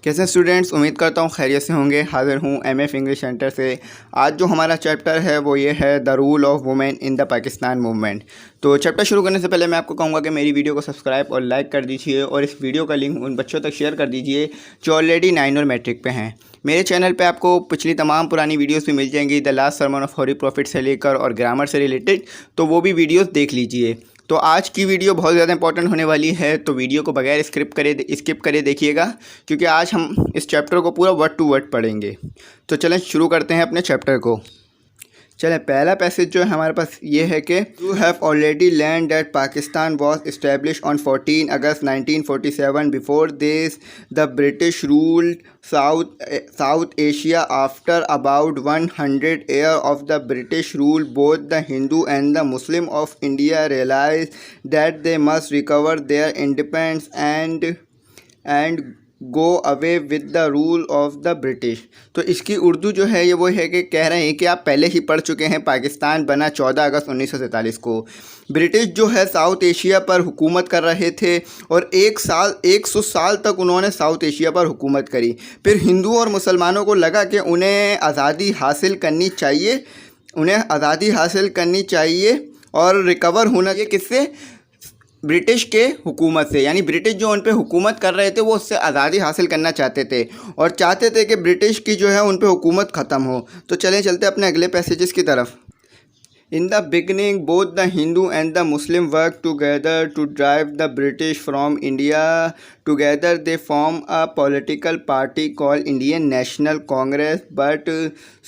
कैसे स्टूडेंट्स, उम्मीद करता हूँ खैरियत से होंगे। हाज़िर हूँ एमएफ इंग्लिश सेंटर से। आज जो हमारा चैप्टर है वो ये है the rule of women in the Pakistan movement. तो चैप्टर शुरू करने से पहले मैं आपको कहूँगा कि मेरी वीडियो को सब्सक्राइब और लाइक कर दीजिए और इस वीडियो का लिंक उन बच्चों तक शेयर कर दीजिए जो ऑलरेडी 9 और मैट्रिक पे हैं। मेरे चैनल पे आपको पिछली तमाम पुरानी वीडियोस भी मिल जाएंगी, the last sermon of holy prophet से लेकर और ग्रामर से रिलेटेड, तो वो भी वीडियोस देख लीजिए। तो आज की वीडियो बहुत ज़्यादा इंपॉर्टेंट होने वाली है, तो वीडियो को बगैर स्किप करे देखिएगा, क्योंकि आज हम इस चैप्टर को पूरा वर्ड टू वर्ड पढ़ेंगे। तो चलें शुरू करते हैं अपने चैप्टर को। चलें, पहला पैसेज जो है हमारे पास ये है कि you have already learn that Pakistan was establish on 14 August 1947। Before this the British ruled south Asia. After about 100 years of the British rule, both the Hindu and the Muslim of India realized that they must recover their independence and go away with the rule of the British. तो इसकी उर्दू जो है ये वो है कि कह रहे हैं कि आप पहले ही पढ़ चुके हैं, पाकिस्तान बना 14 अगस्त 1947 को। ब्रिटिश जो है साउथ एशिया पर हुकूमत कर रहे थे और 100 साल तक उन्होंने साउथ एशिया पर हुकूमत करी। फिर हिंदू और मुसलमानों को लगा कि उन्हें आज़ादी हासिल करनी चाहिए और रिकवर होना चाहिए किससे? ब्रिटिश के हुकूमत से। यानी ब्रिटिश जो उन पे हुकूमत कर रहे थे वो उससे आज़ादी हासिल करना चाहते थे और चाहते थे कि ब्रिटिश की जो है उन पे हुकूमत ख़त्म हो। तो चलते अपने अगले पैसेजेस की तरफ। In the beginning, both the Hindu and the Muslim worked together to drive the British from India. Together, they formed a political party called Indian National Congress. But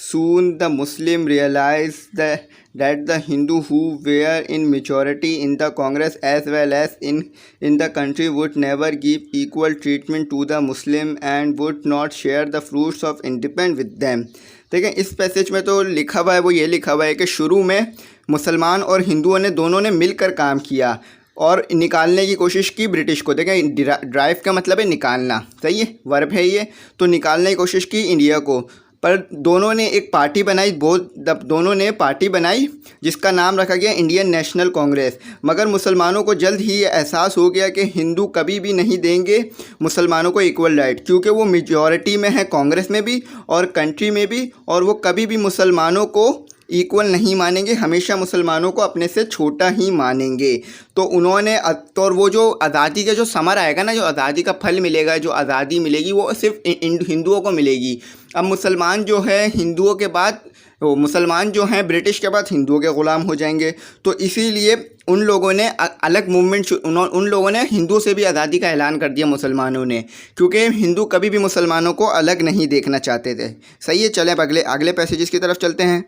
soon the Muslim realized that the Hindu who were in majority in the Congress as well as in the country would never give equal treatment to the Muslim and would not share the fruits of independence with them. देखें, इस passage में तो लिखा हुआ है, वो ये लिखा हुआ है कि शुरू में मुसलमान और हिंदुओं ने दोनों ने मिलकर काम किया और निकालने की कोशिश की ब्रिटिश को। देखें, ड्राइव का मतलब है निकालना, सही है, वर्ब है ये। तो निकालने की कोशिश की इंडिया को, पर दोनों ने एक पार्टी बनाई, दोनों ने पार्टी बनाई जिसका नाम रखा गया इंडियन नेशनल कांग्रेस। मगर मुसलमानों को जल्द ही ये एहसास हो गया कि हिंदू कभी भी नहीं देंगे मुसलमानों को इक्वल राइट, क्योंकि वो मेजॉरिटी में है कांग्रेस में भी और कंट्री में भी, और वो कभी भी मुसलमानों को इक्वल नहीं मानेंगे, हमेशा मुसलमानों को अपने से छोटा ही मानेंगे। तो उन्होंने और वो जो आज़ादी का जो समर आएगा ना, जो आज़ादी का फल मिलेगा, जो आज़ादी मिलेगी वो सिर्फ हिंदुओं को मिलेगी। अब मुसलमान जो है हिंदुओं के बाद, मुसलमान जो हैं ब्रिटिश के बाद हिंदुओं के ग़ुलाम हो जाएंगे। तो इसीलिए उन लोगों ने अलग मूवमेंट, उन लोगों ने हिंदुओं से भी आज़ादी का ऐलान कर दिया मुसलमानों ने, क्योंकि हिंदू कभी भी मुसलमानों को अलग नहीं देखना चाहते थे। सही है, चलें अगले पैसेजेस की तरफ चलते हैं।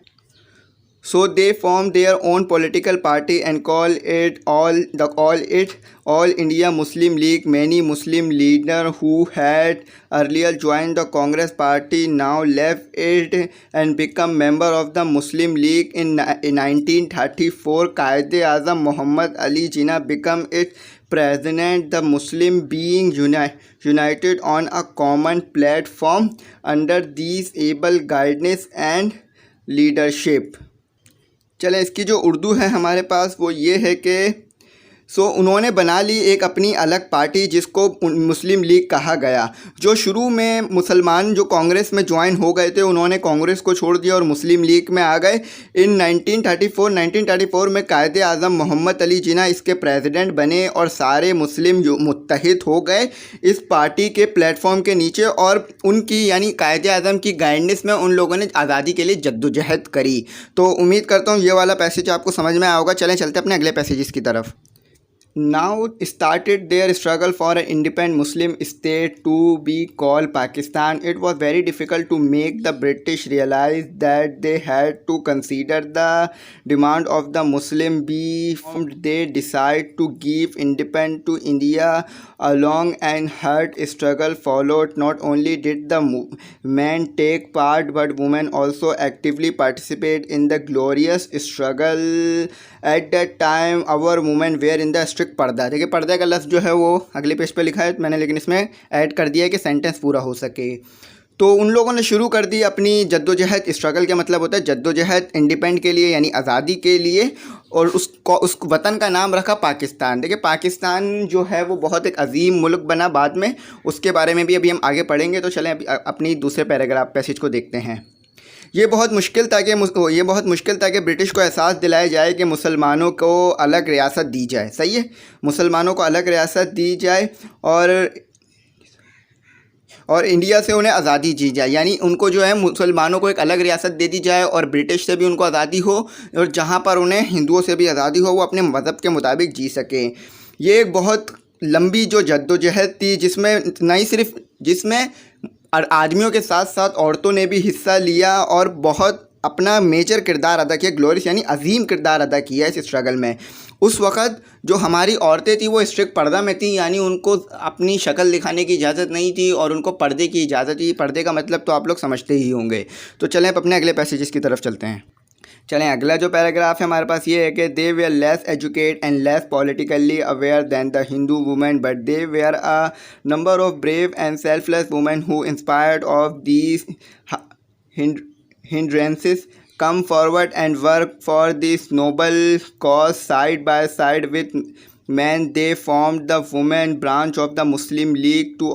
So they formed their own political party and call it All India Muslim League. Many Muslim leaders who had earlier joined the Congress party now left it and become member of the Muslim League. In 1934, Quaid-e-Azam Muhammad Ali Jinnah became its president. The Muslim being united on a common platform under these able guidance and leadership. चलें, इसकी जो उर्दू है हमारे पास वो ये है कि उन्होंने बना ली एक अपनी अलग पार्टी जिसको मुस्लिम लीग कहा गया। जो शुरू में मुसलमान जो कांग्रेस में ज्वाइन हो गए थे उन्होंने कांग्रेस को छोड़ दिया और मुस्लिम लीग में आ गए। इन 1934 में कायदे आज़म मोहम्मद अली जिन्ना इसके प्रेसिडेंट बने और सारे मुस्लिम जो मुत्तहिद हो गए इस पार्टी के प्लेटफॉर्म के नीचे, और उनकी यानी कायदे आज़म की गाइडेंस में उन लोगों ने आज़ादी के लिए जद्दोजहद करी। तो उम्मीद करता हूँ ये वाला पैसेज आपको समझ में आया होगा। चलते अपने अगले पैसेज की तरफ। Now started their struggle for an independent Muslim state to be called Pakistan. It was very difficult to make the British realize that they had to consider the demand of the Muslim be formed. They decided to give independence to India. A long and hard struggle followed. Not only did the men take part, but women also actively participate in the glorious struggle. At that time, our women were in the strict पर्दा। देखिए, पर्दा का लफ्ज़ जो है वो अगले page पे लिखा है मैंने, लेकिन इसमें ऐड कर दिया है कि सेंटेंस पूरा हो सके। तो उन लोगों ने शुरू कर दी अपनी जद्दोजहद। स्ट्रगल का मतलब होता है जद्दोजहद इंडिपेंड के लिए यानी आज़ादी के लिए, और उस वतन का नाम रखा पाकिस्तान। देखिए पाकिस्तान जो है वो बहुत एक अजीम मुल्क बना बाद में, उसके बारे में भी अभी हम आगे पढ़ेंगे। तो चलें अभी अपनी दूसरे पैराग्राफ पैसेज को देखते हैं। ये बहुत मुश्किल था कि ब्रिटिश को एहसास दिलाया जाए कि मुसलमानों को अलग रियासत दी जाए। सही है, मुसलमानों को अलग रियासत दी जाए और इंडिया से उन्हें आज़ादी दी जाए, यानी उनको जो है मुसलमानों को एक अलग रियासत दे दी जाए और ब्रिटिश से भी उनको आज़ादी हो, और जहाँ पर उन्हें हिंदुओं से भी आज़ादी हो, वो अपने मज़हब के मुताबिक जी सकें। ये एक बहुत लंबी जो जद्दोजहद थी जिसमें आदमियों के साथ साथ औरतों ने भी हिस्सा लिया और बहुत अपना मेजर किरदार अदा किया, ग्लोरियस यानी अजीम किरदार अदा किया इस स्ट्रगल में। उस वक़्त जो हमारी औरतें थी वो स्ट्रिक्ट पर्दा में थी, यानी उनको अपनी शक्ल दिखाने की इजाज़त नहीं थी और उनको पर्दे की इजाज़त थी। पर्दे का मतलब तो आप लोग समझते ही होंगे। तो चलें अब अपने अगले पैसेजेस की तरफ चलते हैं। चलें, अगला जो पैराग्राफ है हमारे पास ये है कि they were less educate and less politically aware than the Hindu women, but they were a number of brave and selfless women who inspired of these hindrances come forward and work for this noble cause side by side with men. They formed the women branch of the Muslim League to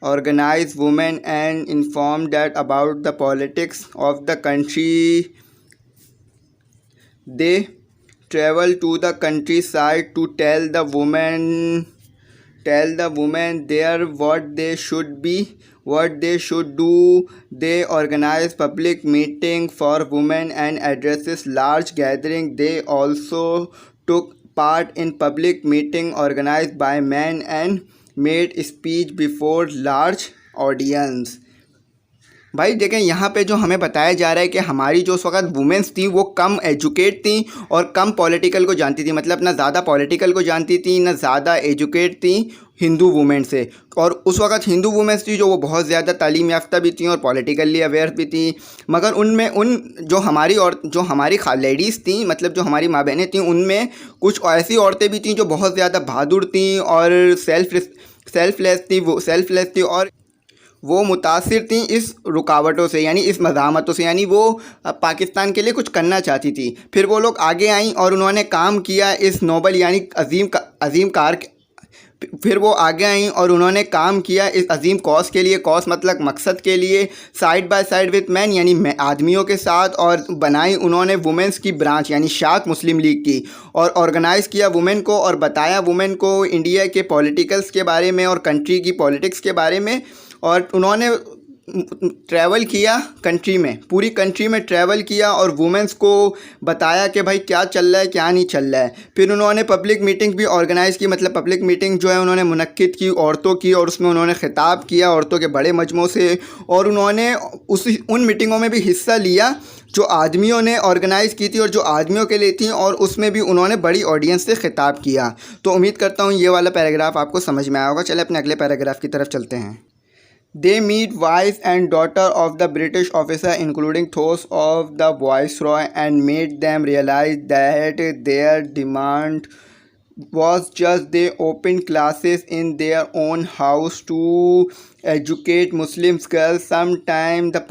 organize women and inform that about the politics of the country. They travel to the countryside to tell the women there what they should do. They organize public meeting for women and addresses large gathering. They also took part in public meeting organized by men and made speech before large audience. भाई देखें, यहाँ पे जो हमें बताया जा रहा है कि हमारी जो उस वक्त वुमेंस थी वो कम एजुकेट थी और कम पॉलिटिकल को जानती थी, मतलब ना ज़्यादा पॉलिटिकल को जानती थी ना ज़्यादा एजुकेट थी हिंदू वुमेन से। और उस वक्त हिंदू वुमेंस थी जो वो बहुत ज़्यादा तालीम याफ्ता भी थी और पॉलिटिकली अवेयर भी थी, मगर जो हमारी लेडीज़ थी, मतलब जो हमारी माँ बहनें थीं, उनमें कुछ ऐसी औरतें भी थीं जो बहुत ज़्यादा बहादुर थीं और सेल्फलेस थी और वो मुतासिर थी इस रुकावटों से, यानी इस मज़ामतों से, यानी वो पाकिस्तान के लिए कुछ करना चाहती थी। फिर वो लोग आगे आईं और उन्होंने काम किया इस नोबल यानी इस अजीम कॉज के लिए, कॉज मतलब मकसद के लिए, side by side with man यानी आदमियों के साथ, और बनाई उन्होंने वुमेंस की ब्रांच यानी शाख मुस्लिम लीग की, और ऑर्गेनाइज़ किया वुमेन को और बताया वुमेन को इंडिया के पॉलिटिकल्स के बारे में और कंट्री की पॉलिटिक्स के बारे में। और उन्होंने ट्रैवल किया कंट्री में, पूरी कंट्री में ट्रैवल किया और वुमेंस को बताया कि भाई क्या चल रहा है क्या नहीं चल रहा है। फिर उन्होंने पब्लिक मीटिंग भी ऑर्गेनाइज़ की, मतलब पब्लिक मीटिंग जो है उन्होंने मुनक्किद की औरतों की, और उसमें उन्होंने ख़िताब किया औरतों के बड़े मजमू से, और उन्होंने उन मीटिंगों में भी हिस्सा लिया जो आदमियों ने ऑर्गेनाइज़ की थी और जो आदमियों के लिए थी, और उसमें भी उन्होंने बड़ी ऑडियंस से ख़िताब किया। तो उम्मीद करता हूँ ये वाला पैराग्राफ आपको समझ में आया होगा। चले अपने अगले पैराग्राफ की तरफ चलते हैं। They meet wife and daughter of the British officer, including those of the viceroy, and made them realize that their demand was just they opened classes in their own house to educate Muslim girls. Sometimes the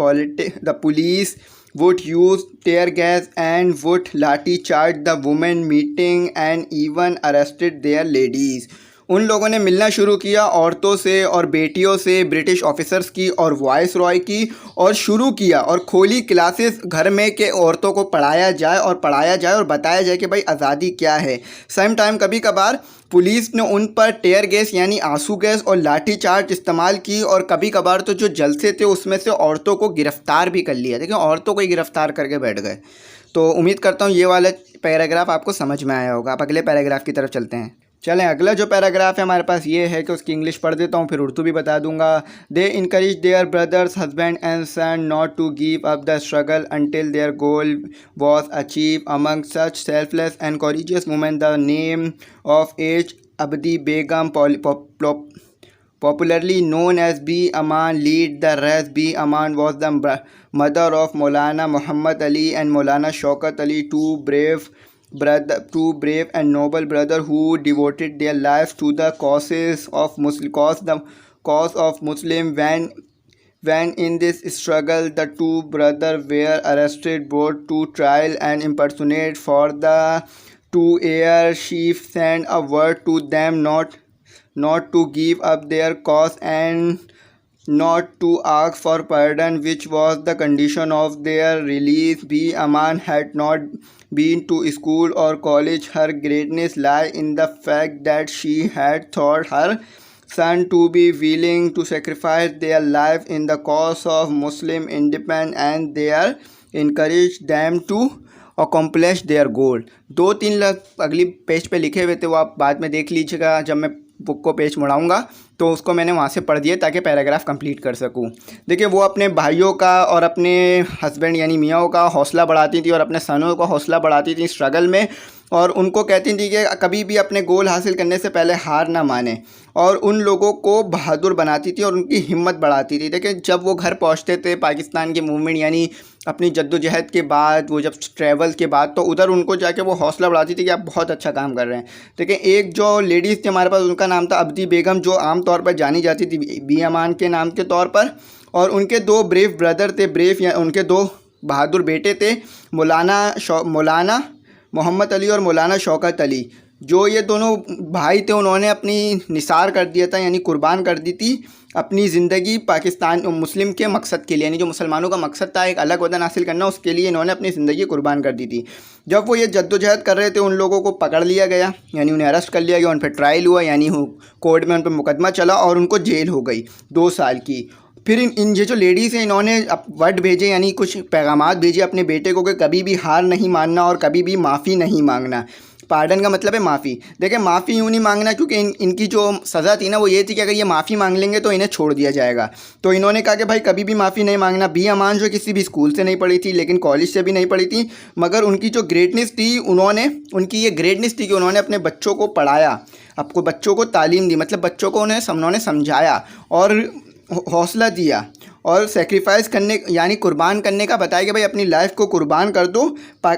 police would use tear gas and would lathi charge the women meeting and even arrested their ladies. उन लोगों ने मिलना शुरू किया औरतों से और बेटियों से, ब्रिटिश ऑफिसर्स की और वाइस रॉय की, और शुरू किया और खोली क्लासेस घर में कि औरतों को पढ़ाया जाए और बताया जाए कि भाई आज़ादी क्या है। सम टाइम कभी कभार पुलिस ने उन पर टेयर गैस यानी आंसू गैस और लाठी चार्ज इस्तेमाल की, और कभी कभार तो जो जलसे थे उसमें से औरतों को गिरफ़्तार भी कर लिया। देखिए औरतों को ही गिरफ़्तार करके बैठ गए। तो उम्मीद करता हूँ ये वाला पैराग्राफ आपको समझ में आया होगा। आप अगले पैराग्राफ की तरफ चलते हैं। चलें, अगला जो पैराग्राफ है हमारे पास ये है कि उसकी इंग्लिश पढ़ देता हूँ, फिर उर्दू भी बता दूंगा। They encourage their brothers husband and son not to give up the struggle until their goal was achieve. Among such selfless and courageous women the name of as Abadi Begum, popularly known as B. Aman, lead the rest. B. Aman was the mother of Maulana Muhammad Ali and Maulana Shaukat Ali, two brave and noble brothers who devoted their lives to the cause of Muslim. When When in this struggle, the two brothers were arrested, brought to trial, and imprisoned. For the two heir chiefs sent a word to them not to give up their cause and not to ask for pardon, which was the condition of their release. B. Aman had not been to school or college. Her greatness lay in the fact that she had thought her son to be willing to sacrifice their life in the cause of Muslim independence, and they encouraged them to accomplish their goal. दो तीन अगली page पे लिखे हुए थे, वो आप बाद में देख लीजिएगा जब मैं बुक को पेज मुड़ाऊँगा, तो उसको मैंने वहाँ से पढ़ दिया ताकि पैराग्राफ कंप्लीट कर सकूँ। देखिए, वो अपने भाइयों का और अपने हस्बैंड यानी मियाँ का हौसला बढ़ाती थी और अपने सनों का हौसला बढ़ाती थी स्ट्रगल में, और उनको कहती थी कि कभी भी अपने गोल हासिल करने से पहले हार ना माने, और उन लोगों को बहादुर बनाती थी और उनकी हिम्मत बढ़ाती थी। देखिए, जब वो घर पहुंचते थे पाकिस्तान की मूवमेंट यानी अपनी जद्दोजहद के बाद, वो जब ट्रैवल के बाद, तो उधर उनको जाके वो हौसला बढ़ाती थी कि आप बहुत अच्छा काम कर रहे हैं। देखिए, एक जो लेडीज़ थी हमारे पास, उनका नाम था अब्दी बेगम, जो आम तौर पर जानी जाती थी बी अमान के नाम के तौर पर, और उनके दो ब्रेव ब्रदर थे, ब्रेव या उनके दो बहादुर बेटे थे, मौलाना मोहम्मद अली और मौलाना शौकत अली। जो ये दोनों भाई थे, उन्होंने अपनी निसार कर दिया था यानी कुर्बान कर दी थी अपनी ज़िंदगी पाकिस्तान मुस्लिम के मकसद के लिए, यानी जो मुसलमानों का मकसद था एक अलग वतन हासिल करना, उसके लिए इन्होंने अपनी ज़िंदगी कुर्बान कर दी थी। जब वो ये जद्दोजहद कर रहे थे, उन लोगों को पकड़ लिया गया, यानी उन्हें अरेस्ट कर लिया गया, उन पर ट्रायल हुआ, यानी कोर्ट में उन पर मुकदमा चला और उनको जेल हो गई 2 साल की। फिर इन ये जो लेडीज़ हैं, इन्होंने वर्ड भेजे यानी कुछ पैगामात भेजे अपने बेटे को कि कभी भी हार नहीं मानना और कभी भी माफ़ी नहीं मांगना। पार्डन का मतलब है माफ़ी। देखिए, माफ़ी यूँ नहीं मांगना क्योंकि इनकी जो सज़ा थी ना वो ये थी कि अगर ये माफ़ी मांग लेंगे तो इन्हें छोड़ दिया जाएगा। तो इन्होंने कहा कि भाई कभी भी माफ़ी नहीं मांगना। बी अमान जो किसी भी स्कूल से नहीं पढ़ी थी, लेकिन कॉलेज से भी नहीं पढ़ी थी, मगर उनकी जो ग्रेटनेस थी, उनकी ये ग्रेटनेस थी कि उन्होंने अपने बच्चों को पढ़ाया, आपको बच्चों को तालीम दी, मतलब बच्चों को उन्होंने समझाया और हौसला दिया और सेक्रीफाइस करने यानी कुर्बान करने का बताया कि भाई अपनी लाइफ को कुर्बान कर दो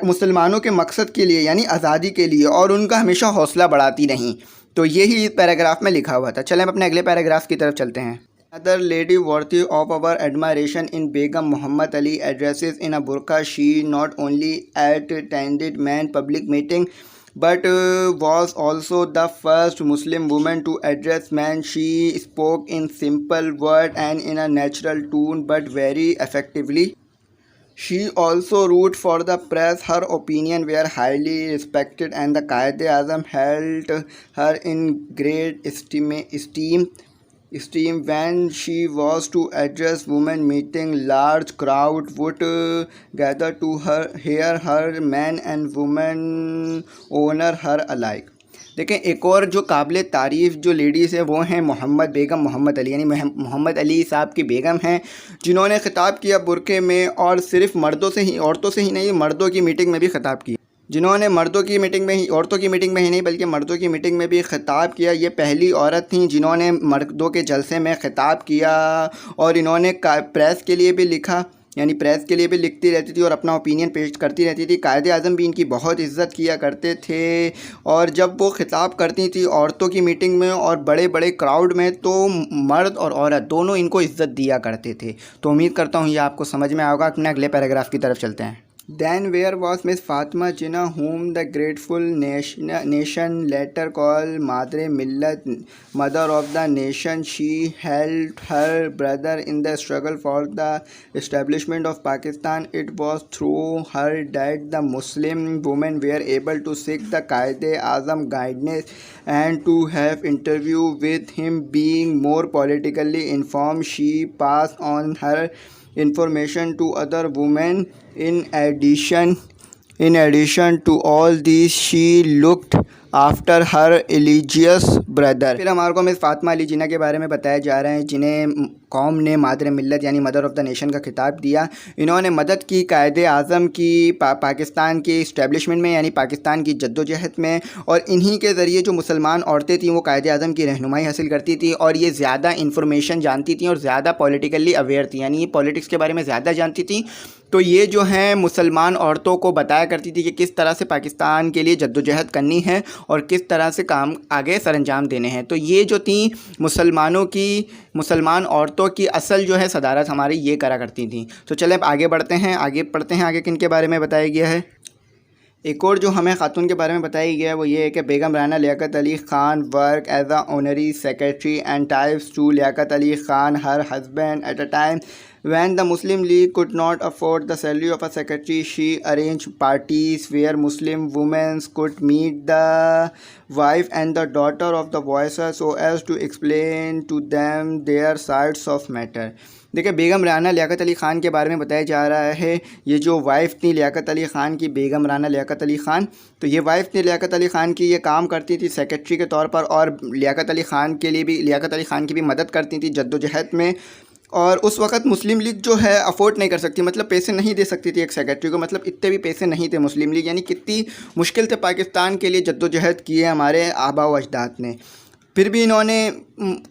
मुसलमानों के मकसद के लिए यानी आज़ादी के लिए, और उनका हमेशा हौसला बढ़ाती रहीं। तो यही इस पैराग्राफ में लिखा हुआ था। चलें हम अपने अगले पैराग्राफ की तरफ चलते हैं। Another lady worthy of our admiration in Begum Muhammad Ali addresses in a burqa. She not only attended man public meeting but was also the first Muslim woman to address men. She spoke in simple words and in a natural tone but very effectively. She also wrote for the press. Her opinion were highly respected and the Quaid-e-Azam held her in great esteem when she was to address women meeting. Large crowd would gather to hear her, men and women honor her alike. देखें, एक और जो काबिल तारीफ़ जो ladies है वो हैं बेगम मोहम्मद अली, यानी मोहम्मद अली साहब की बेगम हैं, जिन्होंने ख़िताब किया बुरके में, और सिर्फ औरतों से ही नहीं, मर्दों की मीटिंग में भी ख़िताब किया। जिन्होंने औरतों की मीटिंग में ही नहीं बल्कि मर्दों की मीटिंग में भी ख़िताब किया। ये पहली औरत थी जिन्होंने मर्दों के जलसे में ख़िताब किया, और इन्होंने प्रेस के लिए भी लिखा, यानी प्रेस के लिए भी लिखती रहती थी और अपना ओपिनियन पेश करती रहती थी। कायद-ए-आज़म भी इनकी बहुत इज़्ज़त किया करते थे, और जब वो ख़िताब करती थी औरतों की मीटिंग में और बड़े बड़े क्राउड में, तो मर्द और औरत दोनों इनको इज़्ज़त दिया करते थे। तो उम्मीद करता हूँ ये आपको समझ में आएगा। अपने अगले पैराग्राफ की तरफ चलते हैं। Then where was Miss Fatima Jinnah, whom the grateful nation later called Madre Millat, mother of the nation? She helped her brother in the struggle for the establishment of Pakistan. It was through her that the Muslim women were able to seek the Quaid-e-Azam guidance and to have interview with him. Being more politically informed, she passed on her information to other women. In addition to all these, she looked after her religious brother. फिर हमारे को miss Fatima Ali Jinnah के बारे में बताया जा रहा है, जिन्हें कौम ने मादर मिल्लत यानी मदर ऑफ़ द नेशन का खिताब दिया। इन्होंने मदद की कायद-ए-आज़म की पाकिस्तान के इस्टेब्लिशमेंट में यानी पाकिस्तान की जद्दोजहद में, और इन्हीं के ज़रिए जो मुसलमान औरतें थीं वो कायद-ए-आज़म की रहनुमाई हासिल करती थी और ये ज़्यादा इन्फॉर्मेशन जानती थी और ज़्यादा पॉलिटिकली अवेयर थी, यानी ये पॉलिटिक्स के बारे में ज़्यादा जानती थी। तो ये जो हैं मुसलमान औरतों को बताया करती थी कि किस तरह से पाकिस्तान के लिए जद्दोजहद करनी है और किस तरह से काम आगे सरअंजाम देने हैं। तो ये जो थी मुसलमान औरतों की असल जो है सदारत हमारी ये करा करती थी। तो चले अब आगे बढ़ते हैं, आगे पढ़ते हैं आगे किन के बारे में बताया गया है। एक और जो हमें खातून के बारे में बताया गया है वो ये है कि Begum Rana Liaquat Ali Khan work as a honorary secretary and typist to Liaquat Ali Khan her husband at a time when the Muslim League could not afford the salary of a secretary. She arranged parties where Muslim women could meet the wife and the daughter of the viceroy so as to explain to them their sides of matter. देखिए बेगम राना लियाकत अली ख़ान के बारे में बताया जा रहा है। ये जो वाइफ थी लियाकत अली ख़ान की, बेगम राना लियाकत अली ख़ान, तो ये वाइफ थी लियाकत अली ख़ान की, ये काम करती थी सेक्रेटरी के तौर पर और लियाकत अली ख़ान की भी मदद करती थी जद्दोजहद में। और उस वक़्त मुस्लिम लीग जो है अफोर्ड नहीं कर सकती, मतलब पैसे नहीं दे सकती थी एक सेक्रेटरी को, मतलब इतने भी पैसे नहीं थे मुस्लिम लीग, यानी कितनी मुश्किल से पाकिस्तान के लिए जद्दोजहद की है हमारे आबा व अजदाद ने। फिर भी इन्होंने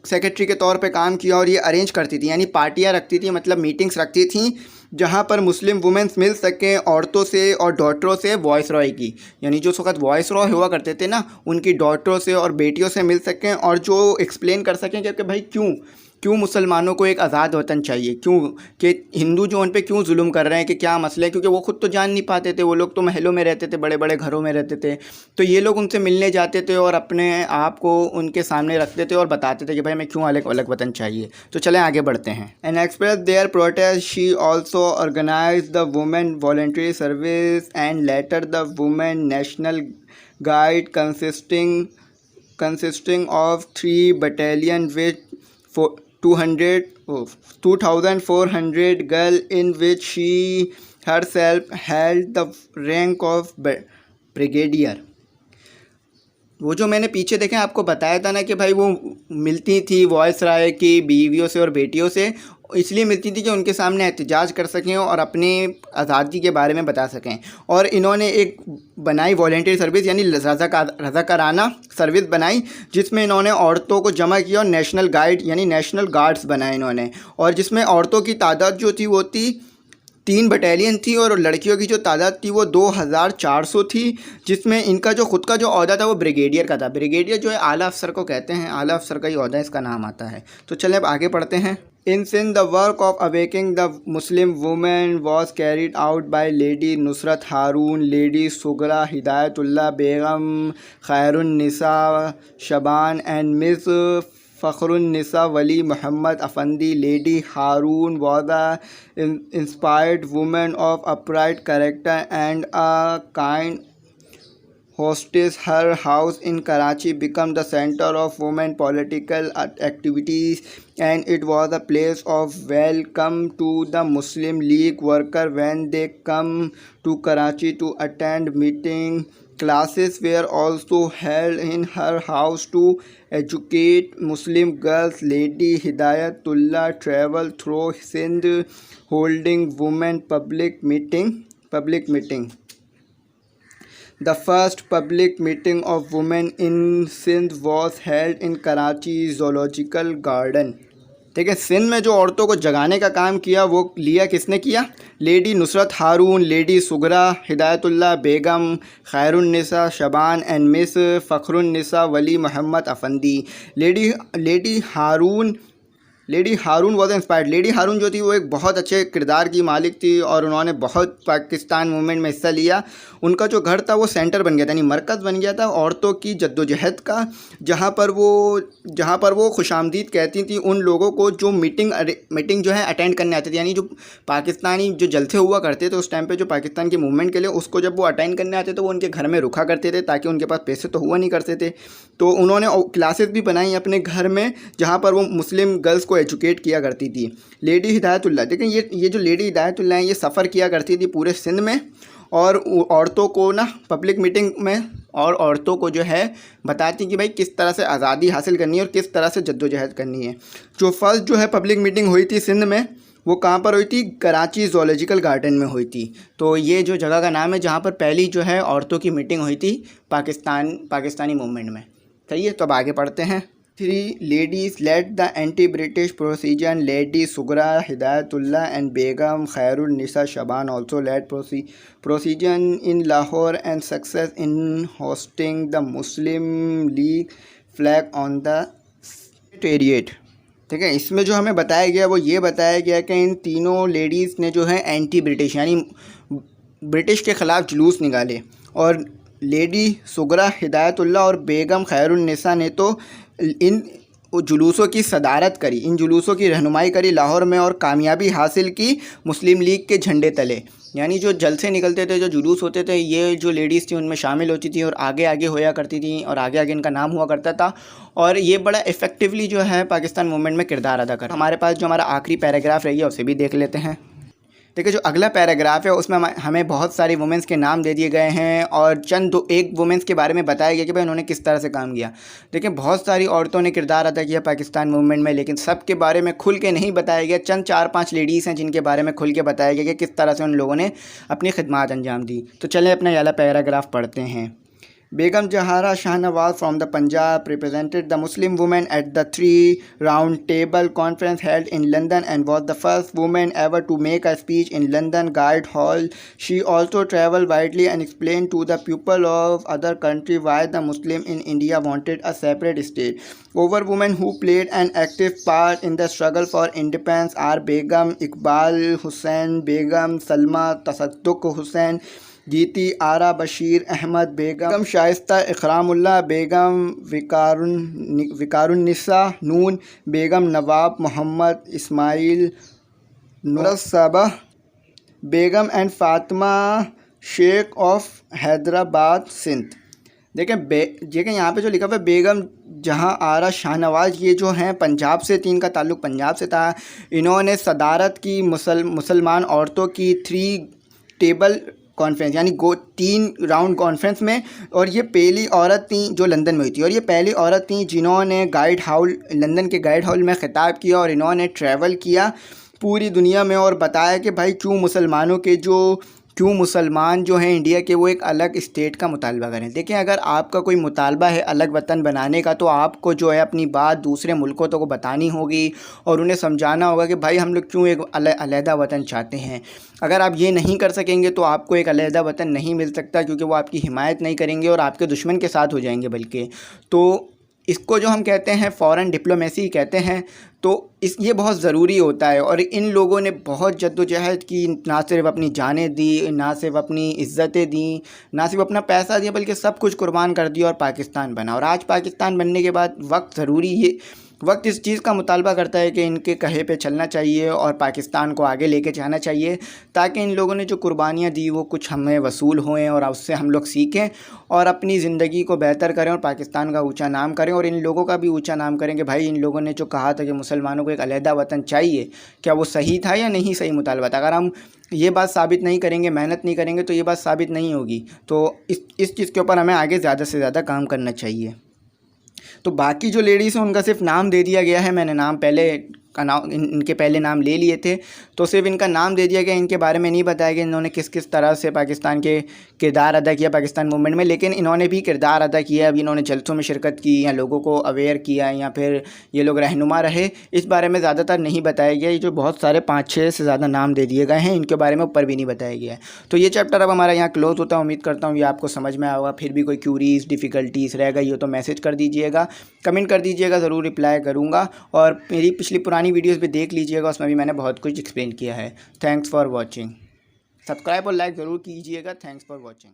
सेक्रेटरी के तौर पे काम किया और ये अरेंज करती थी, यानी पार्टियाँ रखती थी, मतलब मीटिंग्स रखती थी जहाँ पर मुस्लिम वुमेंस मिल सकें औरतों से और डॉटरों से वॉइस रॉय की, यानी जो उस वक़्त वॉइस रॉय हुआ करते थे ना, उनकी डॉटरों से और बेटियों से मिल सकें और जो एक्सप्लेन कर सकें कि भाई क्यों मुसलमानों को एक आज़ाद वतन चाहिए, क्यों कि हिंदू जो उन पे क्यों जुल्म कर रहे हैं, कि क्या मसला है, क्योंकि वो ख़ुद तो जान नहीं पाते थे, वो लोग तो महलों में रहते थे, बड़े बड़े घरों में रहते थे। तो ये लोग उनसे मिलने जाते थे और अपने आप को उनके सामने रखते थे और बताते थे कि भाई मैं क्यों अलग अलग वतन चाहिए। तो चलें आगे बढ़ते हैं। And express their protest she also organize the women voluntary service and later the women national guide consisting of 3 battalion with 2,400 girl in which she herself held the rank of brigadier. वो जो मैंने पीछे देखे आपको बताया था ना कि भाई वो मिलती थी वॉइस राय की बीवियों से और बेटियों से, इसलिए मिलती थी कि उनके सामने एहतजाज कर सकें और अपनी आज़ादी के बारे में बता सकें। और इन्होंने एक बनाई वॉलंटियर सर्विस, यानी रज़ाकाराना सर्विस बनाई, जिसमें इन्होंने औरतों को जमा किया और नेशनल गाइड यानी नेशनल गार्ड्स बनाए इन्होंने, और जिसमें औरतों की तादाद जो थी वो थी 3 बटालियन थी और लड़कियों की जो तादाद थी वो 2,400 थी, जिसमें इनका जो खुद का जो ओहदा था वो ब्रिगेडियर का था। ब्रिगेडियर जो है आला अफसर को कहते हैं, आला अफसर का ही ओहदा इसका नाम आता है। तो चलें अब आगे पढ़ते हैं। In Sindh, the work of awakening the Muslim women was carried out by Lady Nusrat Haroon, Lady Sugra Hidayatullah Begum, Khairun Nisa Shaban and Miss Fakhrun Nisa Wali Muhammad Afandi. Lady Haroon was an inspired woman of upright character and a kind hostess. Her house in Karachi became the center of women political activities, and it was a place of welcome to the Muslim League workers when they come to Karachi to attend meeting. Classes were also held in her house to educate Muslim girls. Lady Hidayatullah traveled through Sindh holding women public meeting. The first public meeting of women in Sindh was held in Karachi Zoological Garden. ठीक है, सिंध में जो औरतों को जगाने का काम किया वो लिया किसने किया? Lady Nusrat Haroon, lady Sughra Hidayatullah Begum, Khairunnisa Shaban and miss Fakhrunnisa Wali Mohammad Afandi. Lady Haroon was inspired. Lady Haroon जो थी वो एक बहुत अच्छे किरदार की मालिक थी और उन्होंने बहुत पाकिस्तान मूवमेंट में हिस्सा लिया। उनका जो घर था वो सेंटर बन गया था, यानी मरकज़ बन गया था औरतों की जद्दोजहद का, जहाँ पर वो खुशामदीद कहती थी उन लोगों को जो मीटिंग जो है अटेंड करने आते थे, यानी जो पाकिस्तानी जो जलसे हुआ करते थे उस टाइम पे जो पाकिस्तान के मूवमेंट के लिए, उसको जब वो अटेंड करने आते तो वो उनके घर में रुका करते थे, ताकि उनके पास पैसे तो हुआ नहीं करते थे। तो उन्होंने क्लासेस भी बनाई अपने घर में जहाँ पर वो मुस्लिम गर्ल्स को एजुकेट किया करती थी। लेडी हिदायतुल्लाह, देखें ये जो लेडी हिदायतुल्लाह हैं ये सफ़र किया करती थी पूरे सिंध में और औरतों को ना पब्लिक मीटिंग में और औरतों को जो है बताती कि भाई किस तरह से आज़ादी हासिल करनी है और किस तरह से जद्दोजहद करनी है। जो फर्स्ट जो है पब्लिक मीटिंग हुई थी सिंध में वो कहाँ पर हुई थी? कराची ज़ूलॉजिकल गार्डन में हुई थी। तो ये जो जगह का नाम है जहाँ पर पहली जो है औरतों की मीटिंग हुई थी पाकिस्तानी मूवमेंट में। सही है, तो अब आगे पढ़ते हैं। Three ladies led the anti-British procession. Lady Sughra Hidayatullah and Begum Khairun Nisa Shaban also led procession in Lahore and success in hosting the Muslim League flag on the Secretariat. ठीक है, इसमें जो हमें बताया गया वो ये बताया गया कि इन तीनों लेडीज़ ने जो है एंटी ब्रिटिश यानी ब्रिटिश के ख़िलाफ़ जुलूस निकाले, और लेडी सुगरा हिदायतुल्लाह और बेगम खैरुन्निसा ने तो इन जुलूसों की सदारत करी, इन जुलूसों की रहनुमाई करी लाहौर में, और कामयाबी हासिल की मुस्लिम लीग के झंडे तले। यानी जो जलसे निकलते थे, जो जुलूस होते थे, ये जो लेडीज़ थी उनमें शामिल होती थी और आगे आगे होया करती थी और आगे आगे इनका नाम हुआ करता था, और ये बड़ा इफ़ेक्टिवली जो है पाकिस्तान मूवमेंट में किरदार अदा कर। हमारे पास जो हमारा आखिरी पैराग्राफ रही है उसे भी देख लेते हैं। देखिए, जो अगला पैराग्राफ है उसमें हमें बहुत सारी वुमेंस के नाम दे दिए गए हैं और एक वुमेंस के बारे में बताया गया कि भाई उन्होंने किस तरह से काम किया। देखिए, बहुत सारी औरतों ने किरदार अदा किया पाकिस्तान मूवमेंट में, लेकिन सब के बारे में खुल के नहीं बताया गया। चंद 4-5 लेडीज़ हैं जिनके बारे में खुल के बताया गया कि किस तरह से उन लोगों ने अपनी खिदमत अंजाम दी। तो चलें अपना वाला पैराग्राफ पढ़ते हैं। Begum Jahara Shahnawaz from the Punjab represented the Muslim women at the 3 round table conference held in London and was the first woman ever to make a speech in London Guild Hall. She also travelled widely and explained to the people of other countries why the Muslims in India wanted a separate state. Over women who played an active part in the struggle for independence are Begum Iqbal Hussain, Begum Salma Tasadduq Hussain, जीती आरा बशीर अहमद, बेगम शाइस्ता इकरामुल्लाह, बेगम विकारुन्निसा नून, बेगम नवाब मोहम्मद इस्माइल नुरसबा, बेगम and Fatima Sheikh of Hyderabad Sindh. देखें यहाँ पे जो लिखा हुआ है बेगम जहाँ आरा शाहनवाज, ये जो हैं पंजाब से थी, इनका ताल्लुक़ पंजाब से था। इन्होंने सदारत की मुसलमान औरतों की 3 टेबल कॉन्फ्रेंस यानी 3 राउंड कॉन्फ्रेंस में, और ये पहली औरत थी जो लंदन में हुई थी, और ये पहली औरत थी जिन्होंने लंदन के गाइड हाउल में ख़िताब किया, और इन्होंने ट्रैवल किया पूरी दुनिया में और बताया कि भाई क्यों मुसलमान जो हैं इंडिया के वो एक अलग स्टेट का मुतालबा करें। देखिए, अगर आपका कोई मुतालबा है अलग वतन बनाने का, तो आपको जो है अपनी बात दूसरे मुल्कों को बतानी होगी और उन्हें समझाना होगा कि भाई हम लोग क्यों एक अलहदा वतन चाहते हैं। अगर आप ये नहीं कर सकेंगे तो आपको एक अलहदा वतन नहीं मिल सकता, क्योंकि वो आपकी हिमायत नहीं करेंगे और आपके दुश्मन के साथ हो जाएंगे। बल्कि तो इसको जो हम कहते हैं फ़ॉरेन डिप्लोमेसी कहते हैं। तो ये बहुत ज़रूरी होता है, और इन लोगों ने बहुत जद्दोजहद की, ना सिर्फ अपनी जानें दी, ना सिर्फ अपनी इज़्ज़तें दी, ना सिर्फ अपना पैसा दिया, बल्कि सब कुछ कुर्बान कर दिया और पाकिस्तान बना। और आज पाकिस्तान बनने के बाद वक्त इस चीज़ का मुतालबा करता है कि इनके कहे पे चलना चाहिए और पाकिस्तान को आगे लेके जाना चाहिए, ताकि इन लोगों ने जो कुर्बानियाँ दी वो कुछ हमें वसूल होएं और उससे हम लोग सीखें और अपनी ज़िंदगी को बेहतर करें और पाकिस्तान का ऊंचा नाम करें, और इन लोगों का भी ऊंचा नाम करें कि भाई इन लोगों ने जो कहा था कि मुसलमानों को एक अलहदा वतन चाहिए, क्या वो सही था या नहीं सही मुतालबा था। अगर हम ये बात साबित नहीं करेंगे, मेहनत नहीं करेंगे, तो ये बात साबित नहीं होगी। तो इस चीज़ के ऊपर हमें आगे ज़्यादा से ज़्यादा काम करना चाहिए। तो बाकी जो लेडीज़ हैं उनका सिर्फ नाम दे दिया गया है। मैंने नाम पहले इनके पहले नाम ले लिए थे, तो सिर्फ इनका नाम दे दिया गया, इनके बारे में नहीं बताया गया इन्होंने किस किस तरह से पाकिस्तान के किरदार अदा किया पाकिस्तान मूवमेंट में। लेकिन इन्होंने भी किरदार अदा किया। अभी इन्होंने जलसों में शिरकत की या लोगों को अवेयर किया या फिर ये लोग रहनुमा रहे, इस बारे में ज़्यादातर नहीं बताया गया। ये जो बहुत सारे 5-6 से ज़्यादा नाम दे दिए गए हैं, इनके बारे में ऊपर भी नहीं बताया गया है। तो ये चैप्टर अब हमारा यहाँ क्लोज होता है। उम्मीद करता हूँ ये आपको समझ में आएगा। फिर भी कोई क्यूरीज डिफ़िकल्टीज़ रह गई हो तो मैसेज कर दीजिएगा, कमेंट कर दीजिएगा, ज़रूर रिप्लाई करूँगा। और मेरी पिछली पुरानी वीडियोज़ भी देख लीजिएगा, उसमें भी मैंने बहुत कुछ एक्सप्लेन किया है। Thanks for watching. सब्सक्राइब और लाइक ज़रूर कीजिएगा। Thanks for watching.